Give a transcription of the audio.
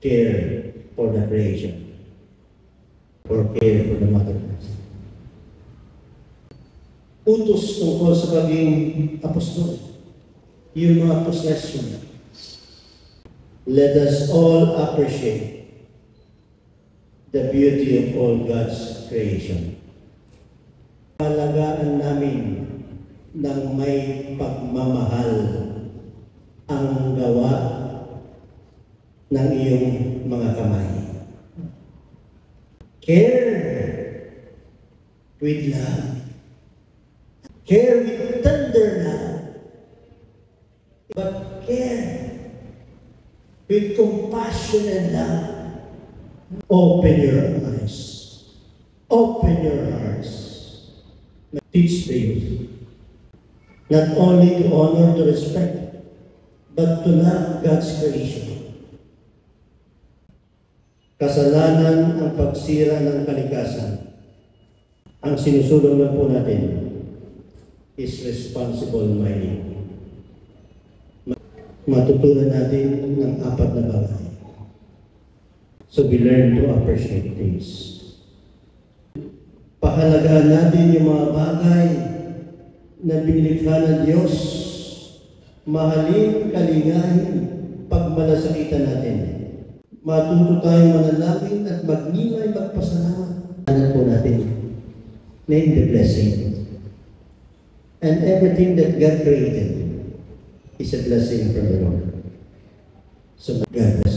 care for the creation or care for the Mother Earth. Utos tungkol sa pagiging apostol, yung mga possession. Let us all appreciate the beauty of all God's creation. Alagaan namin ng may pagmamahal ang gawa ng iyong mga kamay. Care with love. Care with tender love. But care with compassion and love. Open your eyes. Open your hearts. Teach the youth. Not only to honor, to respect, but to love God's creation. Kasalanan ang pagsira ng kalikasan. Ang sinusulong lang po natin is responsible mining. Matutunan natin ng 4 na bagay. So we learn to appreciate things. Pahalagaan natin yung mga bagay na binilikha ng Diyos. Mahalin, kaligahin, pagmalasakitan natin. Matuto tayong manalangin at magnilay, magpasalamat. Ano po natin? Name the blessing. And everything that God created is a blessing from the Lord. So God bless.